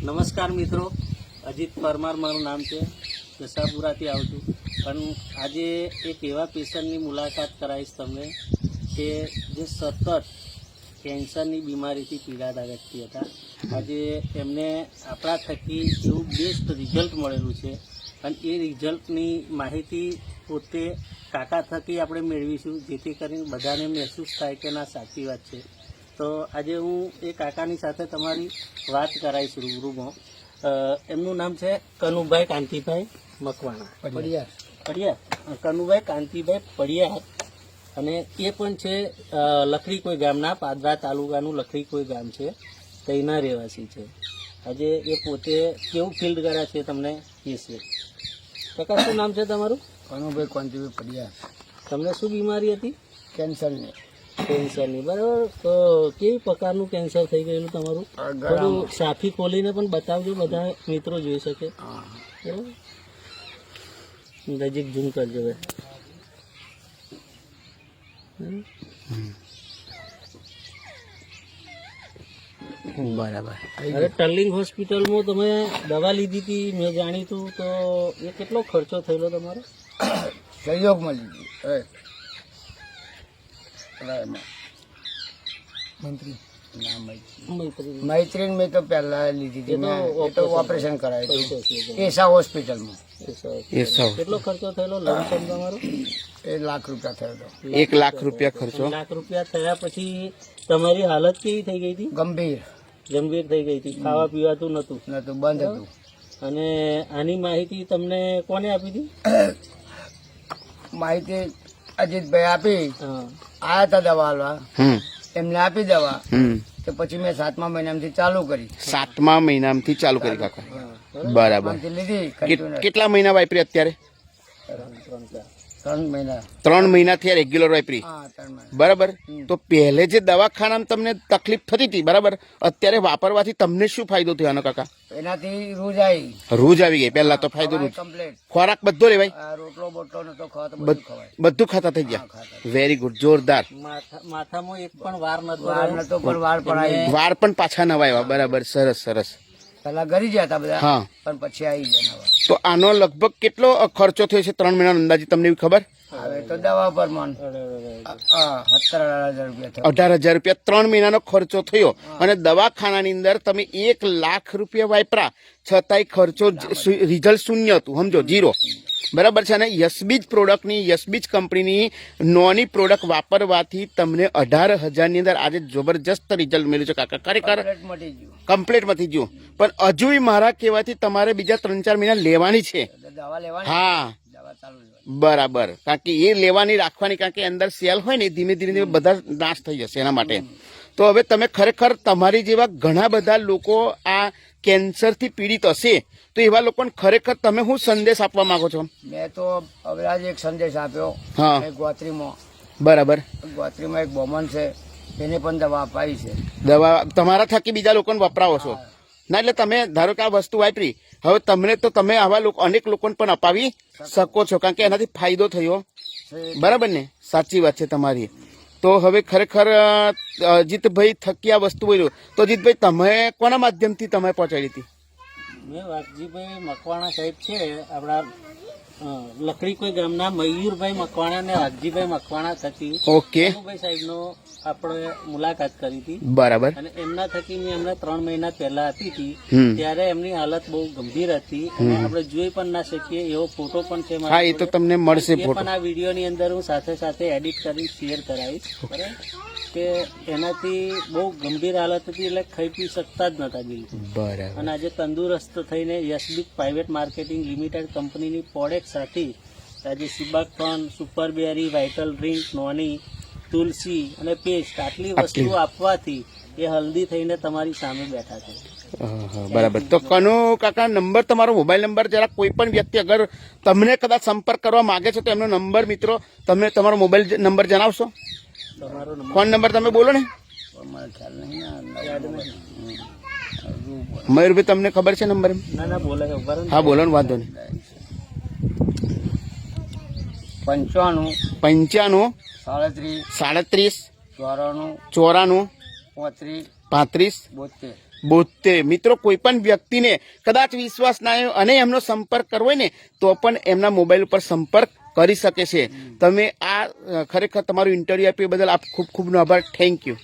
નમસ્કાર મિત્રો, અજીત પરમાર મારું નામ છે, દસાપુરાથી આવું છું. પણ આજે એક એવા પેશન્ટની મુલાકાત કરાવીશ તમને કે જે સતત કેન્સરની બીમારીથી પીડાતા વ્યક્તિ હતા. આજે એમને આપણા થકી એવું બેસ્ટ રિઝલ્ટ મળેલું છે અને એ રિઝલ્ટની માહિતી પોતે કાકા થકી આપણે મેળવીશું, જેથી કરીને બધાને મહેસૂસ થાય કે ના સાચી વાત છે. તો આજે હું એ કાકાની સાથે તમારી વાત કરાવીશ રૂબરૂમાં. એમનું નામ છે કનુભાઈ કાંતિભાઈ મકવાણા પડિયાર. કનુભાઈ કાંતિભાઈ પડિયાર, અને એ પણ છે લખડીકોઈ ગામના, પાદરા તાલુકાનું લખડીકોઈ ગામ છે, તેના રહેવાસી છે. આજે એ પોતે કેવું ફિલ્ડ કર્યા છે તમને કહેશે. કાકા શું નામ છે તમારું? કનુભાઈ કાંતિભાઈ પડિયાર. તમને શું બીમારી હતી? કેન્સરની. કેન્સરની, બરાબર. તો કેવી પ્રકારનું કેન્સર થઈ ગયેલું તમારું? થોડું સાફી ખોલીને પણ બતાવજો, બધા મિત્રો જોઈ શકે. બરાબર, નજીક ઝૂમ કરજો. બરાબર. હવે ટર્લિંગ હોસ્પિટલમાં તમે દવા લીધી હતી, મેં જાણીતું. તો એ કેટલો ખર્ચો થયેલો તમારો? સહયોગ મળી મંત્રી મૈત્રી મેં તો પહેલા લીધી હતી, મેં તો ઓપરેશન કરાવ્યું હતું એસા હોસ્પિટલમાં. કેટલો ખર્ચો થયેલો લમસમ તમારો? 1 લાખ રૂપિયા થયો હતો. 1 લાખ રૂપિયા ખર્ચો. 1 લાખ રૂપિયા થયા પછી તમારી હાલત કેવી થઈ ગઈ હતી? ગંભીર થઈ ગઈ હતી. ખાવા પીવાતું નતું, બંધ હતું. અને આની માહિતી તમને કોને આપી હતી? માહિતી અજીતભાઈ આપી. હા, આયા હતા દવા આલવા, હમ એમને આપી દવા. હમ તો પછી મેં 7મા મહિનામાંથી ચાલુ કરી. 7મા મહિનાથી ચાલુ કરી કાકા. બરાબર. લીધી કેટલા મહિના વાપરી અત્યારે? 3 મહિના. 3 મહિનાથી રેગ્યુલર વાપરી. હા, 3 મહિના. બરાબર. તો પહેલે જે દવાખાનામાં તમને તકલીફ થતી હતી, બરાબર, અત્યારે વાપરવાથી તમને શું ફાયદો થયો આનો કાકા? એનાથી રૂજ આવી. રૂજ આવી ગઈ. પહેલા તો ફાયદો રૂજ. કમ્પ્લીટ. ખોરાક બધો લેવાય, રોટલો બોટલો નતો ખાતો, બધું ખવાય. બધું ખાતા થઈ ગયા. વેરી ગુડ, જોરદાર. માથામાં એક પણ વાર નતો. વાર નતો, પણ વાર પણ આવી. વાર પણ પાછા નવા આવ્યા. બરાબર, સરસ સરસ. પેલા ઘરી ગયા હતા બધા, હા, પણ પછી આવી ગયા નવા. તો આનો લગભગ કેટલો ખર્ચો થયો છે 3 મહિનાનો અંદાજે, તમને એવી ખબર? હવે તો દવા પર મન 17,000 રૂપિયા થયો. 18,000 રૂપિયા 3 મહિનાનો ખર્ચો થયો. અને દવાખાનાની અંદર તમે 1 લાખ રૂપિયા વાપરા, છતાંય ખર્ચો રિઝલ્ટ શૂન્ય હતું. સમજો, 0. બરાબર છે. અને યશબીજ પ્રોડક્ટની, યશબીજ કંપનીની નોની પ્રોડક્ટ વાપરવાથી તમને 18,000 ની અંદર આજે જબરજસ્ત રિઝલ્ટ મળ્યું છે કાકા. ખરેખર કમ્પ્લીટ મટી ગયું. પણ હજુ મારા કહેવાથી તમારે બીજા 3-4 મહિના લેવાની છે. દવા લેવાની. હા, દવા ચાલુ લેવાની. બરાબર. કારણ કે એ લેવાની રાખવાની, કારણ કે અંદર સેલ હોય ને, ધીમે ધીમે બધા નાશ થઈ જશે એના માટે. તો હવે તમે ખરેખર તમારી જેવા ઘણા બધા લોકો આ કેન્સરથી પીડિત હશે, તો એવા લોકોને ખરેખર તમે શું સંદેશ આપવા માંગો છો? મેં તો હવે આજે એક સંદેશ આપ્યો. હા, ગોત્રીમાં. બરાબર. ગોત્રીમાં એક બોમન છે, એને પણ દવા અપાઈ છે. દવા તમારા થકી બીજા લોકોને વપરાવો છો ના? એટલે તમે ધારો કે આ વસ્તુ વાપરી, હવે તમને તો તમે આવા લોકો અનેક લોકોને પણ અપાવી શકો છો, કારણ કે એનાથી ફાયદો થયો. બરાબર ને? સાચી વાત છે તમારી. તો હવે ખરેખર અજીતભાઈ થકી આ વસ્તુ બોલ્યો, તો અજીતભાઈ તમે કોના માધ્યમથી તમે પહોંચાડી હતી? મેં વાઘજીભાઈ મકવાણા સાહેબ છે આપણા લખડીકોઈ ગામના, મયુરભાઈ મકવાણા ને વાઘજીભાઈ મકવાણા થકી ઓકે કનુભાઈ સાહેબનો આપણે મુલાકાત કરી હતી. બરાબર. અને એમના થકી મેં એમને 3 મહિના પહેલા આપી હતી, ત્યારે એમની હાલત બહુ ગંભીર હતી અને આપણે જોઈ પણ ના શકીએ એવો ફોટો પણ છે. હા, એ તો તમને મળશે એ ફોટો. પણ આ વિડીયોની અંદર હું સાથે સાથે એડિટ કરી શેર કરાવીશ. બરાબર કે એનાથી બહુ ગંભીર હાલત હતી, એટલે ખાઈ પી શકતા જ નતા બિલકુલ. બરાબર. અને આજે તંદુરસ્ત થઈને યશબીજ પ્રાઇવેટ માર્કેટિંગ લિમિટેડ કંપનીની પ્રોડક્ટ સાથે આજે સિબાકટોન, સુપરબેરી, વાઇટલ ડ્રિંક, નોની, તુલસી અને પેસ્ટ, આટલી વસ્તુઓ આપવાથી એ હલ્દી થઈને તમારી સામે બેઠા છે. બરાબર. તો કનુ કાકા, નંબર, તમારો મોબાઈલ નંબર, જરા કોઈ પણ વ્યક્તિ અગર તમને કદાચ સંપર્ક કરવા માંગે છે તો એમનો નંબર, મિત્રો તમે તમારો મોબાઈલ નંબર જણાવશો? તમારો નંબર, ફોન નંબર તમે બોલો ને. મયુરભાઈ, તમને ખબર છે નંબર? ના બોલે. હા, બોલો ને, વાંધો નહીં. 95 95 37 37 94 94 35 35 72 72 મિત્રો કોઈ પણ વ્યક્તિને કદાચ વિશ્વાસ ના આવ્યો અને એમનો સંપર્ક કરવો હોય ને તો પણ એમના મોબાઈલ ઉપર સંપર્ક કરી શકે છે. તમે આ ખરેખર તમારું ઇન્ટરવ્યુ આપ્યું બદલ આપ ખૂબ ખૂબ આભાર. Thank you.